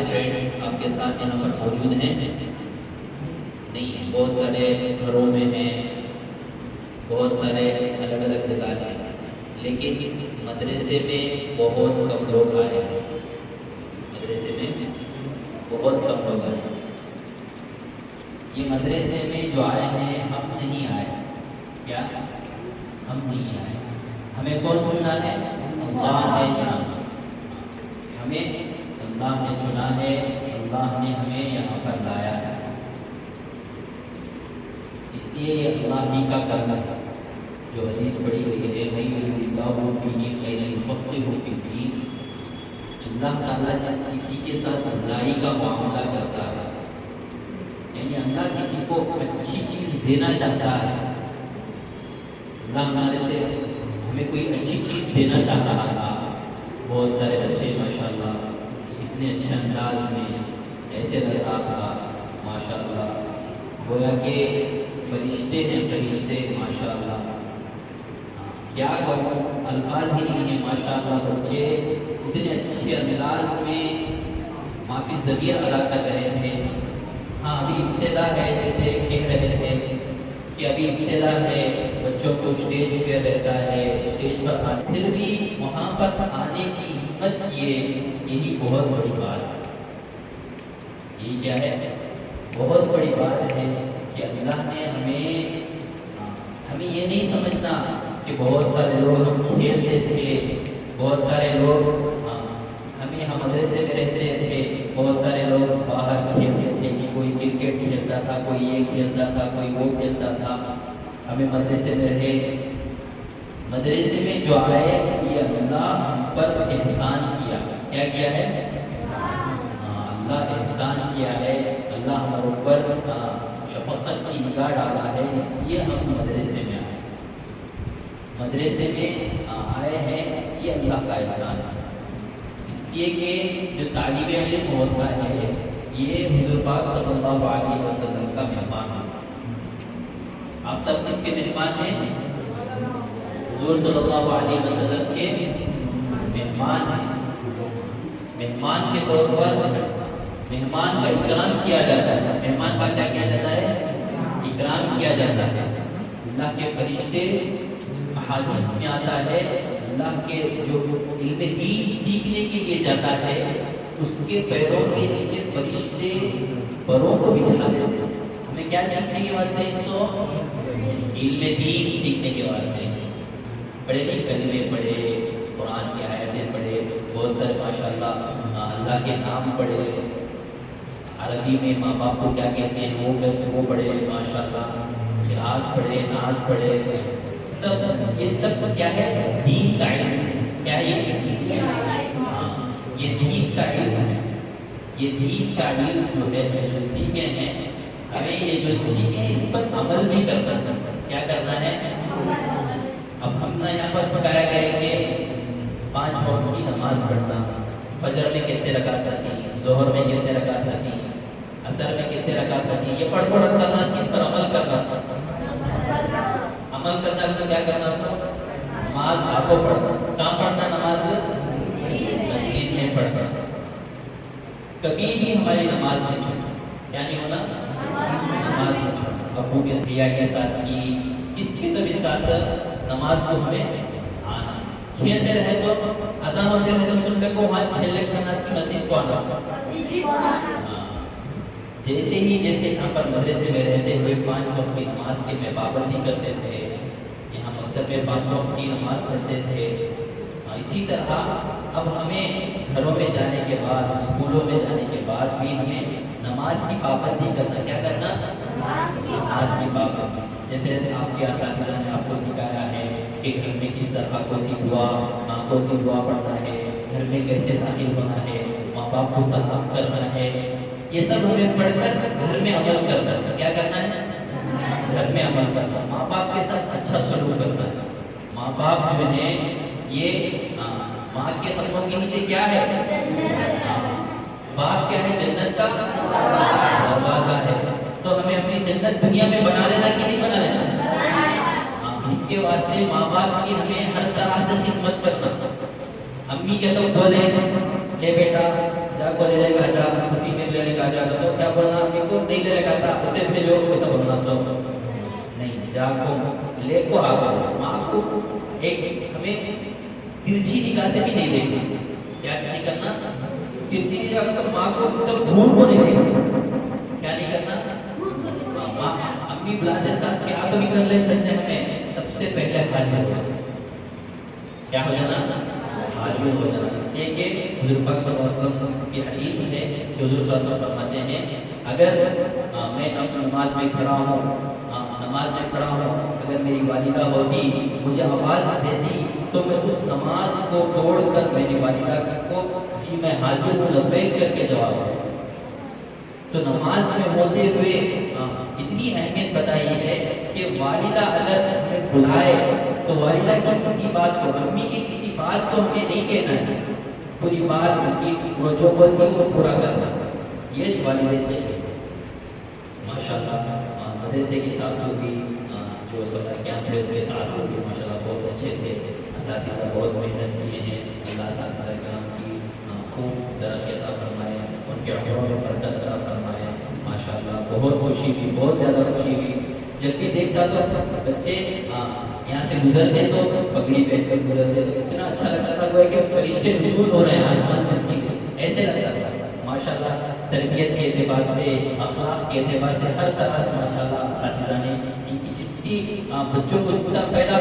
Friends آپ کے ساتھ یہاں پر موجود ہیں؟ نہیں، بہت سارے گھروں میں ہیں، بہت سارے الگ الگ جگہ ہیں، لیکن مدرسے میں بہت کم لوگ آئے ہیں۔ مدرسے میں بہت کم لوگ آئے ہیں۔ یہ مدرسے میں جو آئے ہیں ہم نہیں آئے۔ کیا؟ ہم نہیں آئے۔ ہمیں کون چنا ہے؟ اللہ نے چنا۔ ہمیں اللہ نے چنا ہے، اللہ نے ہمیں یہاں پر لایا ہے، اس لیے یہ اللہ ہی کا کرم ہے۔ جو حدیث پڑھی ہوئی ہے، اللہ تعالیٰ جس کسی کے ساتھ بھلائی کا معاملہ کرتا ہے، یعنی اللہ کسی کو اچھی چیز دینا چاہتا ہے، اللہ ہمارے سے ہمیں کوئی اچھی چیز دینا چاہ رہا تھا۔ بہت سارے بچے ماشاءاللہ اتنے اچھے انداز میں ایسے لگتا تھا ماشاءاللہ، گویا کہ فرشتے ہیں، فرشتے ماشاءاللہ، کیا کہوں، الفاظ ہی نہیں ہیں۔ ماشاءاللہ بچے اتنے اچھے انداز میں معافی ضمیر ادا کر رہے تھے۔ ہاں ابھی ابتدا ہے، جیسے کہہ رہے تھے کہ ابھی ابتدا ہے، بچوں کو اسٹیج پہ رہتا ہے، اسٹیج پر پھر بھی وہاں پر آنے کی ہمت کیے، یہی بہت بڑی بات ہے۔ یہ کیا ہے؟ بہت بڑی بات ہے کہ اللہ نے ہمیں یہ نہیں سمجھنا کہ بہت سارے لوگ ہم کھیلتے تھے، بہت سارے لوگ ہم مدرسے میں رہتے تھے، بہت سارے لوگ باہر کھیلتے تھے، کوئی کرکٹ کھیلتا تھا، کوئی یہ کھیلتا تھا، کوئی وہ کھیلتا تھا، ہمیں مدرسے میں رہے۔ مدرسے میں جو آئے، یہ اللہ ہم پر احسان کیا۔ کیا کیا ہے؟ اللہ احسان کیا ہے، اللہ ہمارے اوپر شفقت کی نگاہ ڈالا ہے، اس لیے ہم مدرسے میں آئے۔ مدرسے میں آئے ہیں، یہ اللہ کا احسان ہے، اس لیے کہ جو طالب علم ہوتا ہے یہ حضور پاک صلی اللہ علیہ وسلم کا مہمان ہے۔ آپ سب کس کے مہمان ہیں؟ حضور صلی اللہ علیہ وسلم کے مہمان ہیں۔ مہمان کے طور پر مہمان کا اکرام کیا جاتا ہے۔ مہمان کا کیا کیا جاتا ہے؟ اکرام کیا جاتا ہے۔ اللہ کے فرشتے، احادیث میں آتا ہے، اللہ کے جو علم دین سیکھنے کے لیے جاتا ہے، اس کے پیروں کے نیچے فرشتے پروں کو بچھا دیتے ہیں۔ ہمیں کیا سیکھنے کے واسطے؟ علم دین سیکھنے کے واسطے پڑھے، نہیں کلمے پڑھے، قرآن کی آیتیں پڑھے، بہت سارے ماشاءاللہ اللہ کے نام پڑھے، عربی میں ماں باپ کو کیا کہتے ہیں وہ پڑھے، ماشاءاللہ قرآت پڑھے، نعت پڑھے، سب یہ سب کیا ہے؟ دین کا علم ہے۔ کیا یہ دین کا علم ہے۔ یہ دین کا علم جو ہے، جو سیکھے ہیں، ہمیں یہ جو سیکھے اس پر عمل بھی کرنا ہے۔ کیا کرنا ہے؟ اب ہم نے یہاں پر سکھایا گیا کہ 5 وقت کی نماز پڑھنا، فجر میں کتنے رکعت ہوتی، ظہر میں کتنے رکعت ہوتی، عصر میں کتنے رکعت ہوتی، یہ پڑھ کرنا، اس پر عمل کرنا۔ عمل کرنا تو کیا کرنا؟ نماز آپ کو پڑھنا۔ کہاں پڑھنا نماز؟ مسجد میں پڑھنا۔ کبھی بھی ہماری نماز نہیں چھوٹی۔ کیا نہیں ہونا؟ نماز نہیں چھوٹی۔ ابو کے سیا کے ساتھ کی، کس کے تو بھی ساتھ نماز کو ہمیں آنا۔ کھیلتے رہے تو اذان ہوتے رہے تو سن کو وہاں کھیلنے کا ناس کی مسجد کو آنا۔ جیسے یہاں پر مدرسے میں رہتے ہوئے 5 وقت کی نماز کی میں پابندی کرتے تھے، یہاں مکتب میں 5 وقت کی نماز پڑھتے تھے، اسی طرح اب ہمیں گھروں میں جانے کے بعد، اسکولوں میں جانے کے بعد بھی ہمیں نماز کی پابندی کرنا۔ کیا کرنا؟ نماز کی پابندی۔ جیسے آپ کے اساتذہ نے آپ کو سکھایا ہے کہ گھر میں کس طرح کو سی دعا پڑھنا ہے، گھر میں کیسے داخل ہونا ہے، ماں باپ کو سلام کرنا ہے، یہ سب ہمیں پڑھ کر گھر میں عمل کرنا ہے۔ کیا کرنا ہے؟ گھر میں عمل کرنا، ماں باپ کے ساتھ اچھا سلوک کرنا ہے۔ ماں باپ جو ہیں یہ ماں کے قدموں کے نیچے کیا ہے؟ باپ کیا ہے؟ جنت کا دروازہ ہے۔ تو ہمیں اپنی جنت دنیا میں بنا لینا کہ نہیں بنا لینا؟ اس کے واسطے ماں باپ کی ہمیں ہر طرح سے خدمت کرنا۔ امی کے تو بولے لے بیٹا جا کو لے جائے گا جا پتی میں لینے کا جا تو کیا بولنا امی کو نہیں لے گا تھا اسے بھیجو ایسا بولنا سب نہیں جا کو لے کو آ ماں کو ایک ہمیں ترچھی نگاہ سے بھی نہیں دیکھنا کیا نہیں کرنا ترچھی نگاہ تو ماں کو تب دور کو نہیں دیکھنا کیا نہیں کرنا ماں امی بلانے ساتھ کیا تو بھی کر لیتے ہیں ہمیں سب سے پہلے حاضر ہو جانا کیا ہو جانا حاضر ہو جانا اس لیے کہ حضور پاک صلی اللہ علیہ وسلم کی حدیث ہے کہ حضور صلی اللہ علیہ وسلم فرماتے ہیں اگر میں اپنی نماز میں کھڑا ہوں اگر میری والدہ ہوتی مجھے آواز دیتی تو میں اس نماز کو توڑ کر میری والدہ کو جی میں حاضر ہوں لبیک کر کے جواب دوں تو نماز میں ہوتے ہوئے اتنی اہمیت بتائی ہے کہ والدہ اگر ہمیں بلائے تو والدہ کی کسی بات کو امی کی کسی بات کو ہمیں نہیں کہنا ہے پوری بات ان کی وہ جو بولتی وہ پورا کرنا یہ والدین کے ہے ماشاء اللہ مدرسے کی تاثر بھی جو سمر کیمپ ہے اس کے تاثر بھی ماشاء اللہ بہت اچھے تھے اساتذہ بہت محنت کیے ہیں اللہ اساتذہ کرام کی خوب درجے عطا فرمائے ان کے عمروں میں برکت عطا فرمائے ماشاء اللہ بہت خوشی ہوئی بہت زیادہ خوشی ہوئی جب بھی دیکھتا تو بچے یہاں سے گزرتے تو پگڑی پہن کر گزرتے تو اتنا اچھا لگتا تھا وہ کہ فرشتے نزول ہو رہے ہیں آسمان سے سیدھے ایسے لگتا تھا ماشاء اللہ تربیت کے اعتبار سے اخلاق کے اعتبار سے ہر طرح سے ماشاء اللہ اساتذہ نے ان کی جتنی بچوں کو جتنا فائدہ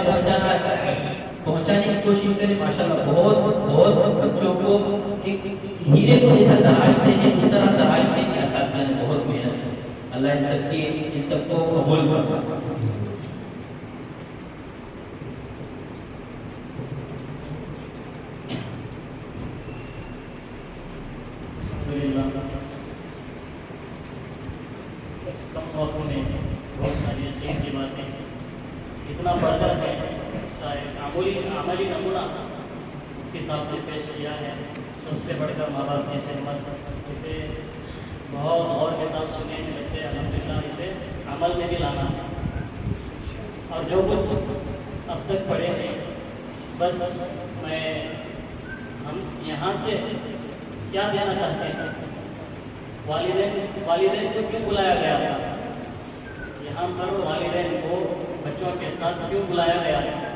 پہنچانے کی کوشش کریں ماشاء اللہ بہت بچوں کو ایک ہیرے کو جیسا تراشتے ہیں اس طرح تراشنے کے اساتذہ نے بہت محنت کی اللہ ان سب کو قبول فرمائے کم وقت میں بہت ساری خیر کی باتیں جتنا بڑھتا ہے اس کا ایک عملی نمونہ مفتی صاحب نے پیش کیا ہے سب سے بڑھ کر ماں باپ کی خدمت اسے بہت غور کے ساتھ سنے ہیں بچے الحمدللہ اسے عمل میں بھی لانا اور جو کچھ اب تک پڑھے ہیں بس ہم یہاں سے کیا دینا چاہتے ہیں والدین کو کیوں بلایا گیا تھا یہاں پر والدین کو بچوں کے ساتھ کیوں بلایا گیا تھا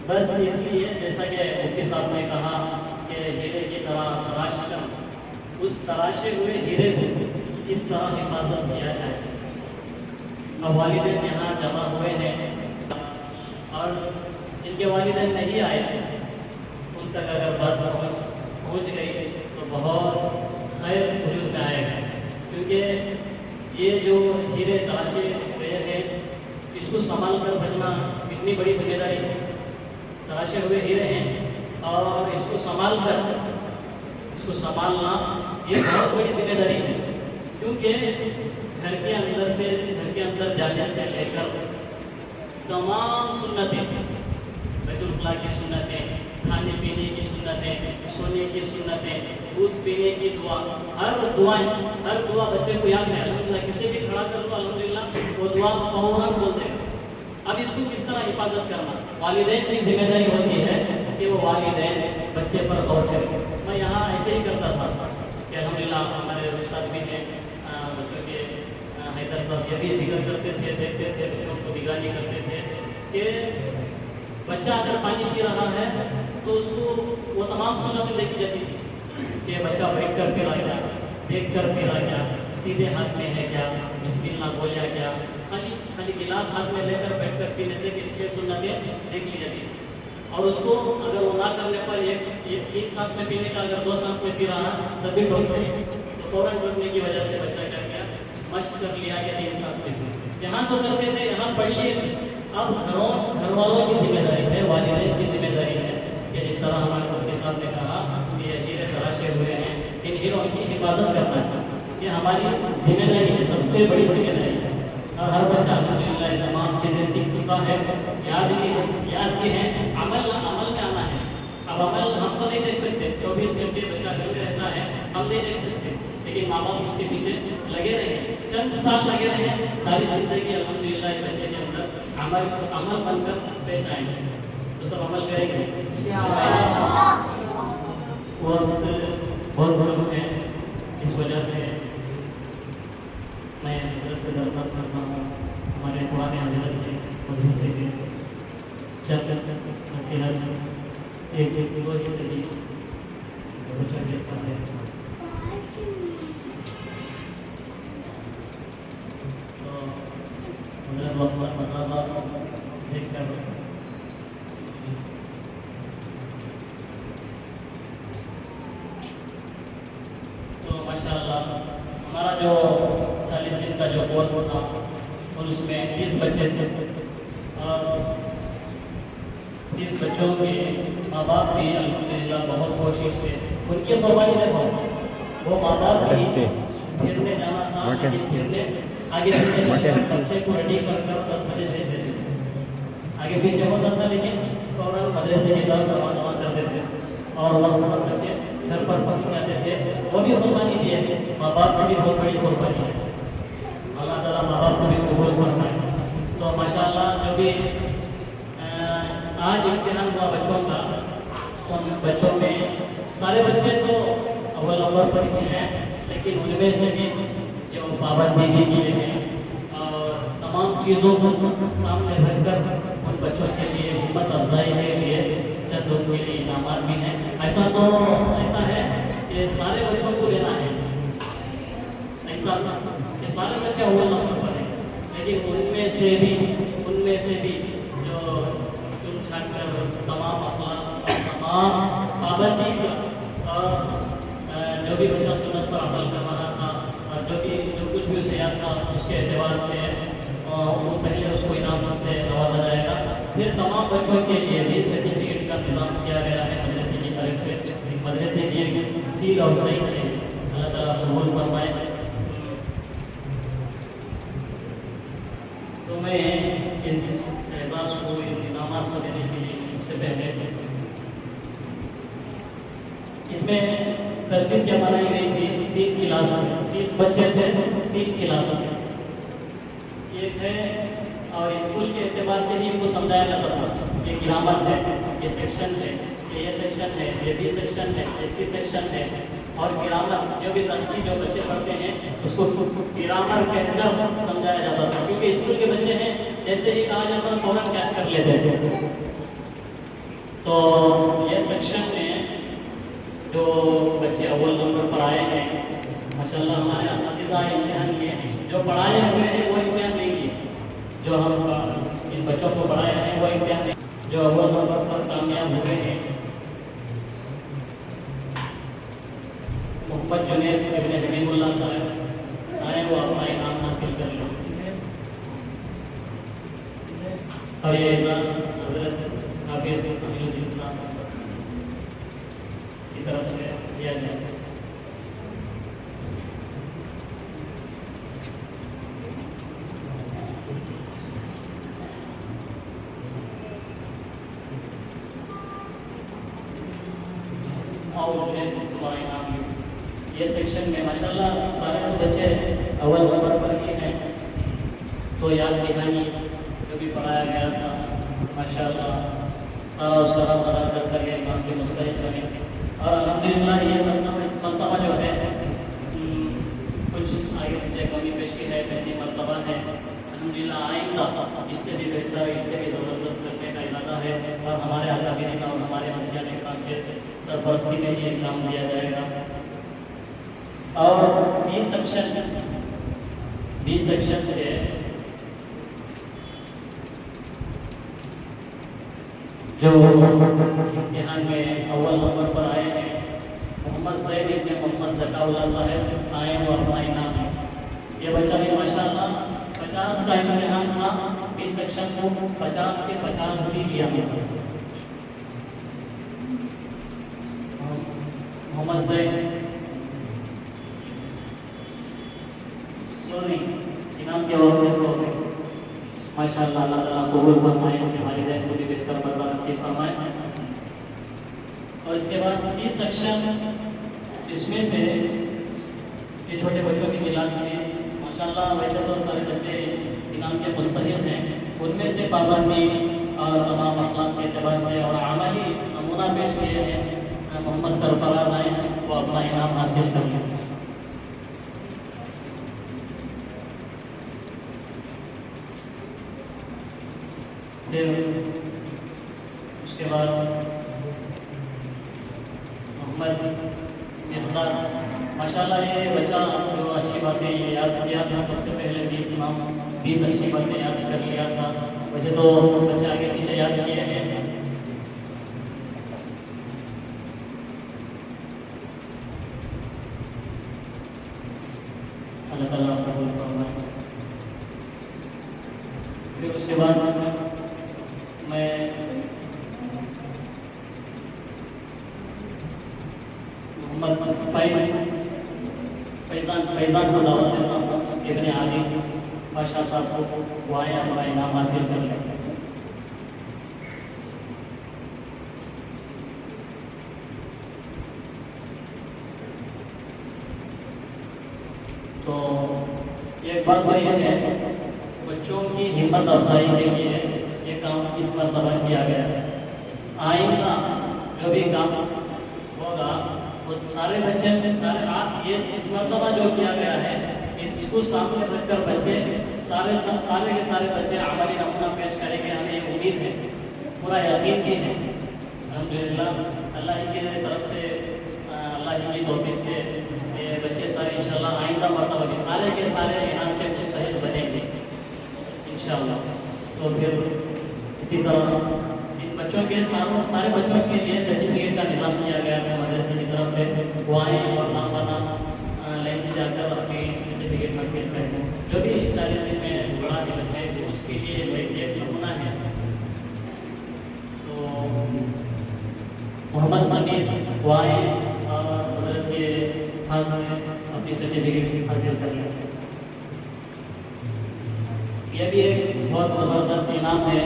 بس اس لیے جیسا کہ مفتی صاحب نے کہا کہ ہیرے کی طرح تراش کر اس تراشے ہوئے ہیرے کو کس طرح حفاظت کیا جائے اب والدین یہاں جمع ہوئے ہیں اور جن کے والدین نہیں آئے ان تک اگر بات پہنچ گئی تو بہت خیر وجود میں آئے گا کیونکہ یہ جو ہیرے تراشے گئے ہیں اس کو سنبھال کر رکھنا اتنی بڑی ذمہ داری ہے تراشے ہوئے ہیرے ہیں اور اس کو سنبھالنا یہ بہت بڑی ذمہ داری ہے کیونکہ گھر کے اندر جانے سے لے کر تمام سنتیں بیت الخلاء کی سنتیں کھانے پینے کی سنتیں سونے کی سنتیں دودھ پینے کی دعا ہر دعا بچے کو یاد ہے الحمدللہ کسی بھی کھڑا کر دو الحمدللہ وہ دعا فوراً بولتے ہیں اب اس کو کس طرح حفاظت کرنا والدین کی ذمہ داری ہوتی ہے کہ وہ والدین بچے پر غور کریں میں یہاں ایسے ہی کرتا تھا کہ الحمدللہ ہمارے استاد بھی ہیں بچوں کے حیدر صاحب یہ بھی ذکر کرتے تھے دیکھتے تھے بچوں کو نگرانی کرتے تھے کہ بچہ اگر پانی پی رہا ہے تو اس کو وہ تمام سنتیں دیکھی جاتی تھی کہ بچہ بیٹھ کر پی رہا کیا دیکھ کر پی رہا کیا سیدھے ہاتھ میں ہے کیا بسم اللہ بولیا کیا خالی گلاس ہاتھ میں لے کر بیٹھ کر پینے تھے کہ 6 سنتیں دیکھ لی جاتی تھی اور اس کو اگر وہ نہ کرنے پر ایک سانس میں پینے کا اگر 2 سانس میں پی رہا تب بھی ٹوکتے تو فوراً ٹوکنے کی وجہ سے بچہ کیا کیا مشق کر لیا کہ 3 سانس میں پی یہاں تو کرتے تھے یہاں پڑھ لیے اب گھر والوں کی ذمہ داری ہے والدین کی ذمہ داری ہے کہ جس طرح ہمارے مفتی صاحب نے کہا کہ یہ ہیرے تراشے ہوئے ہیں ان ہیروں کی حفاظت کرنا ہے یہ ہماری ذمہ داری ہے سب سے بڑی ذمہ داری ہے اور ہر بچہ الحمدللہ تمام چیزیں سیکھ چکا ہے یاد بھی ہے عمل میں آنا ہے اب عمل ہم تو نہیں دیکھ سکتے 24 گھنٹے بچہ گھر میں رہتا ہے ہم نہیں دیکھ سکتے لیکن ماں باپ اس کے پیچھے لگے رہے چند سال لگے رہے ساری زندگی الحمدللہ بچے کے اندر عمل بن کر پیش آئیں گے تو سب عمل کریں گے وقت بہت ظلم ہے. اس وجہ سے میں حضرت سے درخواست کرتا ہوں ہمارے قرآن حضرت کے مدرسے کے چند نصیحت ایک دو ہی صحیح بچوں کے ساتھ ہے. تو حضرت وقت دیکھ کر تو ماشاء اللہ ہمارا جو 40 دن کا جو کورس تھا اور اس میں 30 بچے تھے اور 30 بچوں کے ماں باپ بھی الحمدللہ بہت کوشش سے ان کی قربانی دیکھو. وہ ماں باپ بھی پھرنے جانا تھا پھرنے آگے پیچھے بچے کو ریڈی کر 10 بجے بھیج دیتے تھے. آگے پیچھے ہوتا تھا لیکن فوراً مدرسے کی طرف روانہ کر دیتے اور وقت پر بچے گھر پر پہنچ جاتے تھے. وہ بھی قربانی دی ہے. ماں باپ کی بھی بہت بڑی قربانی ہے. اللہ تعالیٰ ماں باپ کو بھی قبول فرمائے. تو ماشاء اللہ جو بھی آج امتحان ہوا بچوں کا ان بچوں میں سارے بچے تو اول نمبر پر ہی ہیں لیکن ان میں سے بھی جو پابندی بھی کیے ہیں اور تمام چیزوں کو سامنے رکھ کر ان بچوں کے لیے ہمت افزائی کے لیے چند ان کے لیے انعامات بھی ہیں. ایسا ہے کہ سارے بچوں کو لینا ہے. ایسا تھا کہ سارے بچے اول نمبر پر ہیں لیکن ان میں سے بھی جو تم چھٹ کر تمام اخلاق اور تمام پابندی کا اور جو بھی بچہ سنت پر عمل کر رہا تھا اور جو کچھ بھی اسے یاد تھا اس کے اعتبار سے وہ پہلے اس کو انعام سے نوازا جائے گا. پھر تمام بچوں کے لیے بھی سرٹیفکیٹ کا نظام کیا گیا ہے مدرسے کی طرف سے. مدرسے کی سیل اور صحیح ہے. اللہ تعالیٰ قبول فرمائے. تو میں اس اعزاز کو انعامات کو دینے کے لیے سب سے پہلے اس میں ترتیب کیا بنائی گئی تھی 3 کلاس 30 بچے تھے 3 کلاس یہ تھے اور اسکول کے اعتبار سے ہی ان کو سمجھایا جاتا تھا. یہ گرامر ہے, یہ سیکشن ہے, یہ سیکشن ہے, یہ بی سیکشن ہے, سی سیکشن ہے. اور گرامر جو بھی تحقیق جو بچے پڑھتے ہیں اس کو گرامر کہہ کر سمجھایا جاتا تھا کیونکہ اسکول کے بچے ہیں جیسے ہی کہا جاتا فوراً کیچ کر لیتے ہیں. تو یہ سیکشن میں جو بچے اول نمبر پر آئے ہیں ماشاءاللہ ہمارے اساتذہ امتحان لیے جو پڑھائے ہوئے ہیں وہ امتحان نہیں لیے. جو ہم ان بچوں کو پڑھائے ہیں وہ امتحان نہیں. جو اول نمبر پر کامیاب ہوئے ہیں محمد جنید ابن حبیب اللہ صاحب آئے وہ اپنا انعام حاصل کر لیں. اور یہ اعزاز حضرت حافظ کمیل الدین صاحب کی طرف سے دیا جائے. اور یہ سیکشن میں ماشاءاللہ سارے تو بچے اول نمبر پر ہی ہیں. تو یاد دہانی جو بھی پڑھایا گیا تھا ماشاءاللہ سارا اس کا حق ادا کر کر یہ امام کے مستحق بنے. اور الحمدللہ یہ مرتبہ جو ہے کچھ آگے پیچھے کمی پیشی ہے پہلی مرتبہ ہے. الحمدللہ آئندہ اس سے بھی بہتر اس سے بھی زبردست کرنے کا ارادہ ہے اور ہمارے اکابرین اور ہمارے مدیہ اکرام کے سرپرستی میں یہ کام دیا جائے گا. اور بی سیکشن سے جو امتحان میں اول نمبر پر آئے ہیں محمد سعید ابن محمد ذکا اللہ صاحب آئے وہ اپنا انعام. یہ بچہ بھی ماشاءاللہ 50 کا امتحان تھا. بی سیکشن کو 50 کے 50 بھی لیا. محمد سعید سوری انعام کے وقت میں سو گئے. ماشاءاللہ اللہ تعالیٰ قبول فرمائے اپنے والدین کو بھی بہتر بدلہ نصیب فرمائے. اور اس کے بعد سی سیکشن اس میں سے یہ چھوٹے بچوں کی کلاس تھی ماشاءاللہ. ویسے تو سارے بچے انعام کے مستحق ہیں. ان میں سے پابندی اور تمام اخلاق کے اعتبار سے اور عملی نمونہ پیش کیے ہیں محمد سرفراز آئے ہیں وہ اپنا انعام حاصل کر لیں. پھر اس کے بعد محمد مقدار، ماشاءاللہ یہ بچہ جو اچھی باتیں یاد کیا تھا، سب سے پہلے 20 اچھی باتیں یاد کر لیا تھا. ویسے تو بچے آگے پیچھے یاد کیے ہیں. اللہ تعالیٰ قبول فرمائے. پھر اس کے بعد میں محمد فیضان کو دعوت دیتا ہوں، ابن عادل بادشاہ صاحب کو وہ آئے ہمارا انعام حاصل کر لیں. تو ایک بات تو یہ ہے، بچوں کی ہمت افزائی کے لیے یہ کام اس مرتبہ کیا گیا ہے. آئندہ جو بھی کام ہوگا وہ سارے بچے آپ یہ اس مرتبہ جو کیا گیا ہے اس کو سامنے رکھ کر بچے سارے کے سارے بچے عملی نمونہ پیش کریں گے. ہمیں ایک امید ہے، پورا یقین بھی ہے. الحمدللہ اللہ ہی کی طرف سے، اللہ ہی کی توفیق سے یہ بچے سارے انشاءاللہ آئندہ مرتبہ سارے کے سارے انعام کے مستحق بنیں گے انشاءاللہ. تو پھر اسی طرح ان بچوں کے سارے بچوں کے لیے سرٹیفکیٹ کا نظام کیا گیا ہے مدرسے کی طرف سے. وہ آئیں اور نام بنا لائن سے آ کر اپنی سرٹیفکیٹ حاصل کریں. جو بھی 40 دن میں پڑھا کے بچے اس کے لیے ایک نمونہ ہے. تو محمد سمیر وہ آئیں اور حضرت کے پاس اپنی سرٹیفکیٹ حاصل کر لیں. یہ بھی ایک بہت زبردست انعام ہے.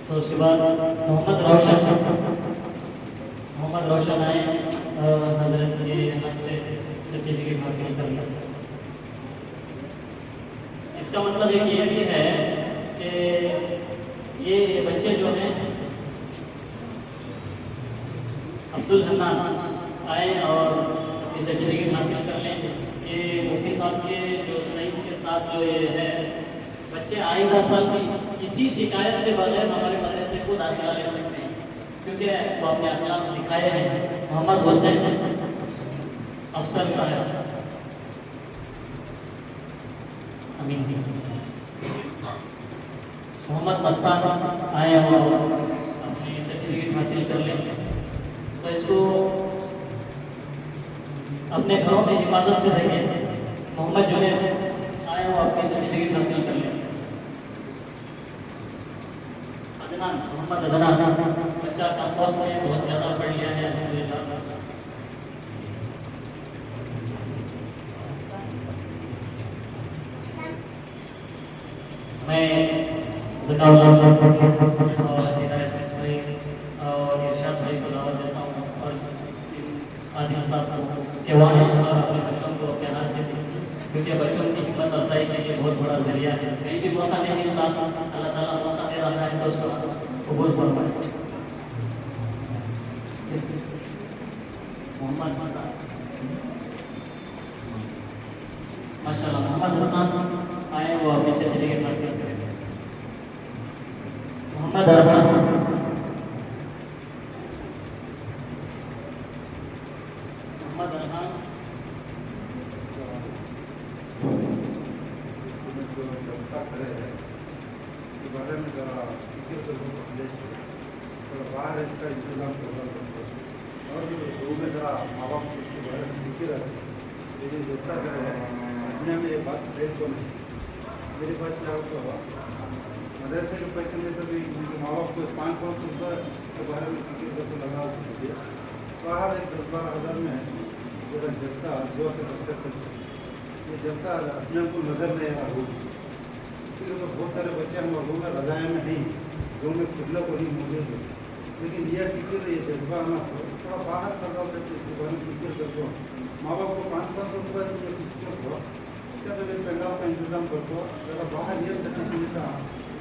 تو اس کے بعد محمد روشن آئے اور حضرت کے ہاتھ سے سرٹیفکیٹ حاصل کر لیا. اس کا مطلب ایک یہ بھی ہے کہ یہ بچے جو ہیں عبدالحنان آئے اور اپنی سرٹیفکیٹ حاصل کر لیں. یہ مفتی صاحب کے جو صحیح کے ساتھ جو یہ ہے، بچے آئندہ سال بھی کسی شکایت کے بغیر ہمارے مدرسے کو داخلہ لے سکتے ہیں، کیونکہ وہ اپنے اخلاق دکھائے ہیں. محمد حسین افسر صاحب امین، محمد مستان آئے اور اپنی سرٹیفکیٹ حاصل کر لیں. تو اس کو اپنے گھروں میں حفاظت سے رکھیں. محمد جنید آئے اور اپنی سرٹیفکیٹ حاصل کر لیں. محمد عدنان بچہ کا خوف میں بہت زیادہ پڑھ لیا ہے الحمدللہ. میں ذکا اللہ صاحب اور ہدایت بھائی اور ارشاد بھائی کو دعوت دیتا ہوں اور عادل صاحب کو کہ وہ اور اپنے بچوں کو اپنے ہاتھ سے، کیونکہ بچوں کی ہمت افزائی کے لیے بہت بڑا ذریعہ ہے. کہیں بھی موقع نہیں ملتا، اللہ تعالیٰ موقع دے رہا ہے تو اس کو قبول فرمائے. محمد حسان ماشاءاللہ، محمد حسان آئے وہ اپنی سرٹیفکیٹ حاصل کریں. محمد ارحان بارے میں ذرا باہر اس کا انتظام کرنا پڑتا ہے اور جو میں ذرا ماں باپ اس کے بارے میں فکر ہے. لیکن جیسا کرے اپنے میں یہ بات ریٹ کو نہیں. میری بات کیا ہوتا مدرسے کے پیسے میں تو بھی ماں باپ کو 500 روپئے اس کے بارے میں فکر کر کے لگا دیجیے. باہر ایک 10-12 ہزار میں ذرا جلسہ جو سے بچ سکتے یہ جلسہ اپنے آپ کو نظر نہیں آ رہا ہوگی. کیونکہ بہت سارے بچے ہم لوگوں میں رضائیں میں نہیں، جو میں قبلہ کو نہیں موجود ہے. لیکن یہ فکر یہ جذبہ آنا ہو تھوڑا باہر کر رہا ہوتا ہے اس کے بارے میں فکر کرتا ہوں. ماں باپ کو 500 روپئے فکس کر دو، اس کا پہلے پنڈال کا انتظام کر دو. ذرا باہر یہ سرٹیفکیٹ کا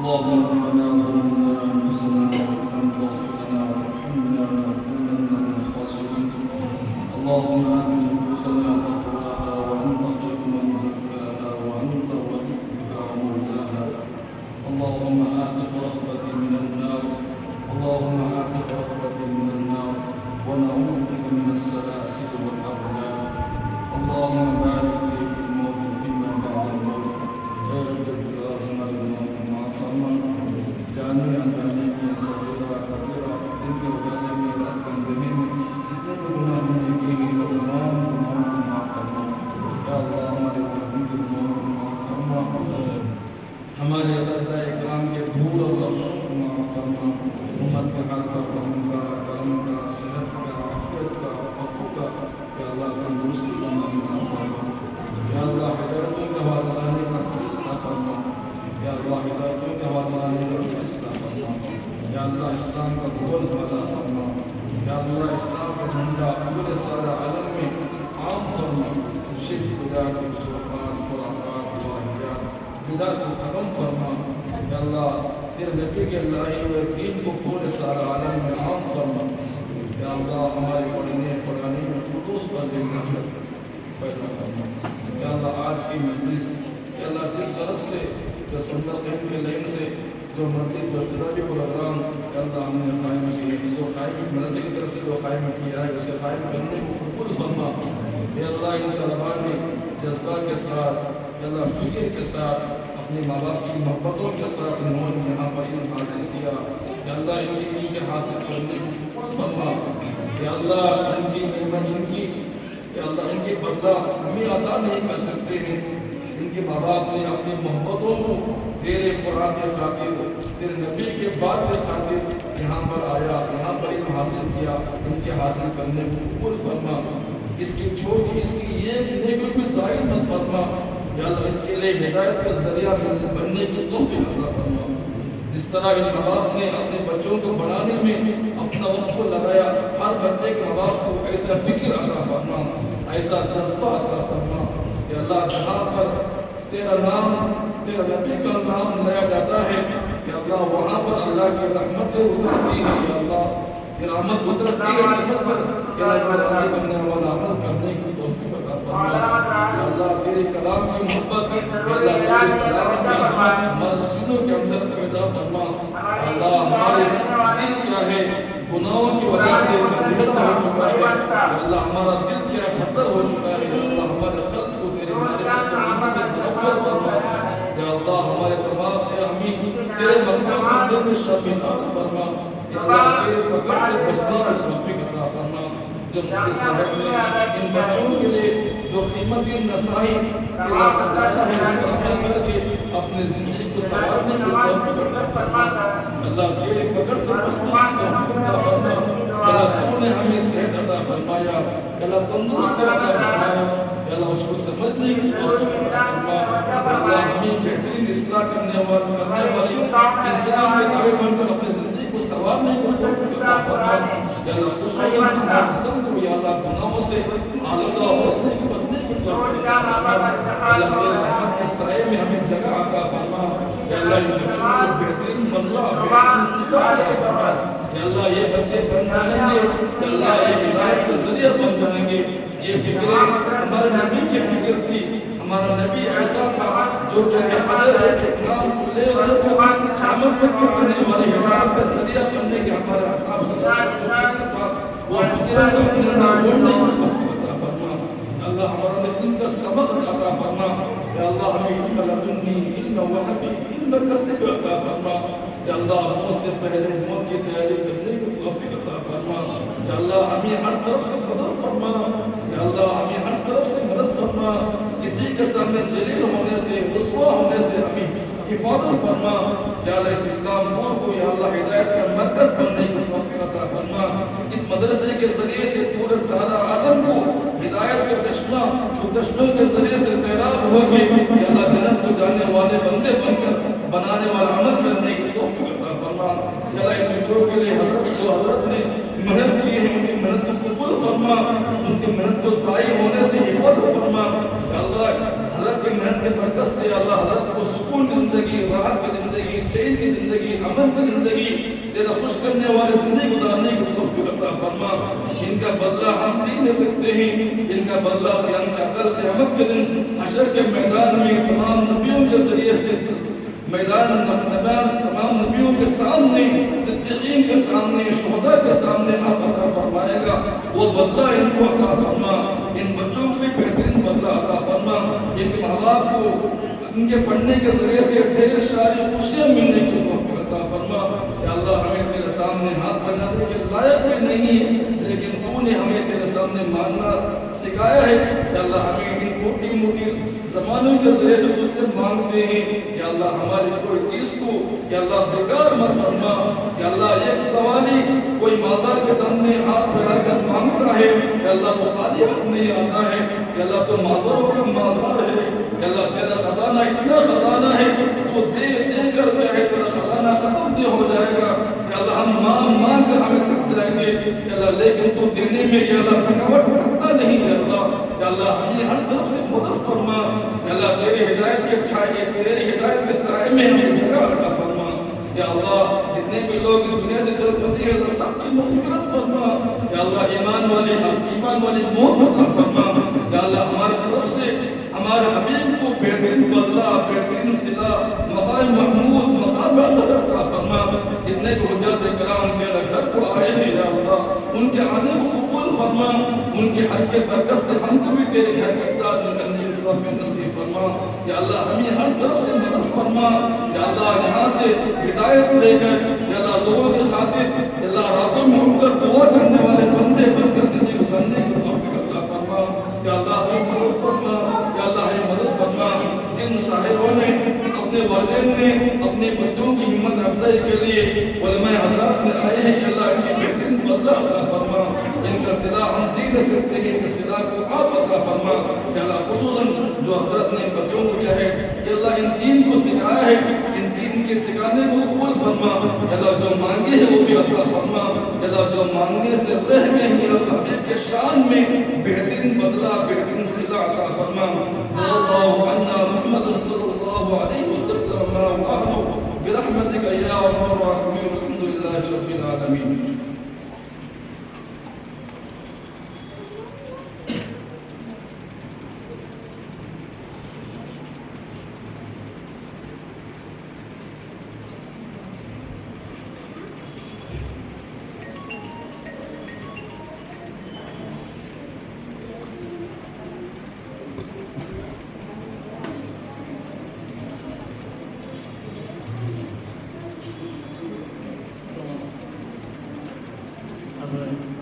اللهم ربنا ظلمنا انفسنا وان لم تغفر لنا وترحمنا لنكونن من الخاسرين. اللهم ات نفوسنا تقواها وانت خير من زكاها وانت وليها ومولاها. اللهم اعتق رغبتي من النار، اللهم اعتق رغبتي من النار ونعوذ بك من السلاسل والاغلال. اللهم بارك لي في الموت فيما بعد الموت. يا رب العالمين جاننے انجانے میں صغیرہ کبیرہ دن کے اجالے میں رات کے اندھیرے میں جتنے بھی گناہ ہم نے کیے ہیں وہ تمام گناہوں کو معاف فرما. یا اللہ ہمارے گناہوں کے گناہوں کو معاف فرما. ہمارے اساتذہ اکرام کے دور اور لفظوں کو معاف فرما. امت کے حال کا رحم کا کرم کا صحت کا عافیت کا عفو کا یا اللہ تندرستی کا معاف فرما. یا اللہ ہدایتوں کے ہوا چلانے کا فیصلہ فرما. یا اللہ ہدایتوں کے ہوا چلانے کا فیصلہ فرما. یا اللہ اسلام کا بول بالا فرما. یا اللہ اسلام کا جھنڈا پورے سارے عالم میں عام فرما. شرک بدعت خرافات خرافات واہیات بدعت کو ختم فرما. یا اللہ تیرے نبی کے لائے ہوئے دین کو پورے سارے عالم میں عام فرما. یا اللہ ہمارے پڑھنے پڑھانے میں خصوص پر رحمت پیدا فرما. یا اللہ آج کی مجلس یا اللہ جس غرض سے جو سندر قیم کے لائن سے جو مرکز جو اجتماعی پروگرام یا اللہ ہم نے قائم کیے جو قائم مدرسے کی طرف سے جو قائم کیا ہے اس کے قائم کرنے کو قبول فرما. یا اللہ ان طلباء نے جذبہ کے ساتھ یا اللہ فکر کے ساتھ اپنے ماں باپ کی محبتوں کے ساتھ انہوں نے یہاں پر علم حاصل کیا. یا اللہ ان کی علم کے حاصل کرنے کو قبول فرما. یا اللہ ان کی یا اللہ ان کی بدلہ ہمیں عطا نہیں کر سکتے ہیں. ان کے ماں باپ نے اپنی محبتوں کو تیرے قرآن کے خاطر تیرے نبی کے بات کے خاطر یہاں پر آیا یہاں پر علم حاصل کیا. ان کے حاصل کرنے کو قبول فرما. اس کی چھوٹی اس کی یہ نیکی بھی ضائع مت فرما. یا اللہ اس کے لیے ہدایت کا ذریعہ بننے کی توفیق عطا فرما. جس طرح ان ماں باپ نے اپنے بچوں کو بنانے میں اپنا وقت کو لگایا ہر بچے کے ماں باپ کو ایسا فکر عطا فرما ایسا جذبہ عطا فرما. یا اللہ جہاں پر تیرا نام تیرا نبی کا نام لیا جاتا ہے یا اللہ وہاں پر اللہ کی رحمتیں اترتی ہیں. یا اللہ یہ رحمت اترتی ہے سمجھ کر کہ اللہ راضی بننے والا عمل کرنے کی توفیق عطا فرما. یا اللہ تیرے کلام کی محبت یا اللہ تیرے کلام کی عظمت ہمارے سینوں کے اندر پیدا فرما. یا اللہ ہمارے دل کیا ہے گناہوں کی وجہ سے اندھیرا ہو چکا ہے. یا اللہ ہمارا دل کیا ہے پتھر ہو چکا ہے. یا اللہ ہمارے قلب کو تیرے معرفت سے منور فرما. یا اللہ ہمارے تمام امین تیرے مقبول بندے میں شامل فرما. یا اللہ تیرے پکڑ سے بچنے کی توفیق عطا فرما. جو مفتی صاحب نے ان بچوں کے لیے جو قیمتی نصائح کے لیے سجایا ہے اس پر عمل کر کے اپنی زندگی کو سنوارنے کی توفیق عطا فرما. اللہ تیرے پکڑ سے بچنے کی توفیق عطا فرما. اللہ تو نے ہمیں صحت عطا فرمایا. اللہ تندرستی عطا فرمایا. اللہ اس کو سمجھنے کی توفیق عطا فرما. اللہ ہمیں بہترین کرنے والی انسان کے تابع بن کر اپنی زندگی کو سنوارنے کو توفیق عطا فرما یا اللہ خصوصاً ہمارے جسم کو یا اللہ گناہوں سے آلودہ ہو بچنے کو توفیق عطا فرما اللہ تیرے رحمت کے سائے میں ہمیں جگہ عطا فرما یا اللہ ان بچوں کو بہترین بدلہ بہترین سیدھا عطا فرما یا اللہ یہ بچے بن جائیں گے یا اللہ یہ ہدایت کا ذریعہ بن جائیں گے یہ فکریں ہمارے نبی کی فکر تھی ہمارا نبی ایسا تھا جو کہ حضر اقدام کو لے کر قیامت تک آنے والی ہدایت کا ذریعہ بننے کے ہمارے احکام صلی اللہ علیہ وسلم تھا وہ فکریں کو اپنے اندر بولنے کی توفیق عطا فرما اللہ ہمارا دین کا سبق عطا فرما یا اللہ ہمیں علم لدنی علم وحبی علم کسب عطا فرما یا اللہ موت سے پہلے موت کی تیاری کرنے کو توفیق عطا فرما یا اللہ ہمیں ہر طرف سے مدد فرما یا اللہ ہمیں ہر طرف سے مدد فرما کسی کے سامنے ذلیل ہونے سے رسوا ہونے سے ہمیں حفاظت فرما یا اللہ اس اسلام نور کو یا اللہ ہدایت کا مرکز بننے کو توفیق عطا فرما اس مدرسے کے ذریعے سے پورے سارا عالم کو ہدایت کا چشمہ جو چشمے کے ذریعے سے سیراب ہو کے یا اللہ جنت کو جانے والے بندے بن کر بنانے والا عمل کرنے کی توفیق عطا فرما یا اللہ ان بچوں کے لیے حضرت نے محنت کی ہے ان کی محنت کو قبول فرما ان کی محنت کو ضائع ہونے سے حفاظت فرما یا اللہ حضرت کی محنت کے برکت سے اللہ حضرت کو سکون کی زندگی راحت کی زندگی چین کی زندگی امن کی زندگی تیرا خوش کرنے والے زندگی گزارنے کی توفیق عطا فرما ان کا بدلہ ہم نہیں لے سکتے ہیں ان کا بدلہ قیامت کے دن حشر کے میدان میں تمام نبیوں کے ذریعے سے میدان تمام نبیوں کے سامنے صدیقین کے سامنے شہداء کے سامنے آپ عطا فرمائے گا وہ بدلہ ان کو عطا فرما ان بچوں کو بھی بہترین بدلہ عطا فرما ان کے ماں باپ کو ان کے پڑھنے کے ذریعے سے ڈھیر ساری خوشیاں ملنے کی توفیق عطا فرما یا اللہ ہمیں تیرے سامنے ہاتھ بنانے کے لائق بھی نہیں لیکن تو نے ہمیں تیرے سامنے ماننا سکھایا ہے یا اللہ ہمیں ان موٹی موٹی زمانوں کے ذریعے سے تجھ سے مانگتے ہیں یا اللہ ہماری کوئی چیز کو یا اللہ بیکار مت فرما یا اللہ ایک سوالی کوئی مالدار کے دم میں ہاتھ پھیلا کر مانگتا ہے یا اللہ وہ خالی ہاتھ نہیں آتا ہے یا اللہ تو مالداروں کا مالدار ہے یا اللہ تیرا خزانہ اتنا خزانہ ہے تو دے دے کر کیا ہے تیرا خزانہ ختم نہیں ہو جائے گا یا اللہ ہم مانگ کر ہمیں تھک جائیں گے یا اللہ لیکن تو دینے میں یا اللہ تھکاوٹ تھکتا نہیں ہے یا اللہ ہمیں ہر طرف سے مدد فرما یا اللہ تیری ہدایت کے چھائے تیری ہدایت کے سائے میں ہمیں جگہ عطا فرما یا اللہ جتنے بھی لوگ اس دنیا سے چل پتی ہے اللہ سب کی مغفرت فرما یا اللہ ایمان والی موت عطا فرما یا اللہ ہماری طرف سے ہمارے حبیب کو بہترین بدلہ بہترین صلہ مقام محمود مقام عطا فرما جتنے بھی حجات کرام تیرے گھر کو آئے ہیں یا اللہ ان کے آنے کو قبول فرما ان کے حق کے برکت سے ہم کو بھی تیرے گھر کے اقدار کرنے کی توفیق نصیب فرما یا اللہ ہمیں ہر طرف سے مدد فرما یا اللہ یہاں سے ہدایت لے کر یا اللہ لوگوں کی خاطر یا اللہ راتوں میں اٹھ کر دعا کرنے والے بندے بن کر زندگی گزارنے کی توفیق عطا فرما یا اللہ ہمیں مدد فرما یا اللہ ہمیں مدد فرما جن صاحبوں نے اپنے والدین نے اپنے بچوں کی ہمت افزائی کے لیے علماء حضرات نے آئے ہیں کہ اللہ ان کی بہترین بدلہ عطا فرما ان کا صلہ ہم دے نہ سکتے ہیں ان کے صلہ کو آپ عطا فرما کہ اللہ خصوصاً جو حضرت نے بچوں کو کیا ہے کہ اللہ ان دین کو سکھایا ہے ان دین کے سکھانے کو قبول فرما کہ اللہ جو مانگے ہیں وہ بھی عطا فرما کہ اللہ جو مانگنے سے رہ گئے ہیں اللہ حبیب کے شان میں بہترین بدلہ بہترین صلہ عطا فرما جزا اللہ عنا محمد صلی اللہ علیہ وسلم وعلى برحمتك يا ارحم الراحمين والحمد لله رب العالمين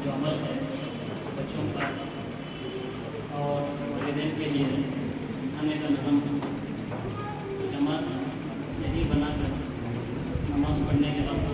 جو عمل ہے بچوں کا اور والدین کے لیے کھانے کا نظم جماعت یہی بنا کر نماز پڑھنے کے بعد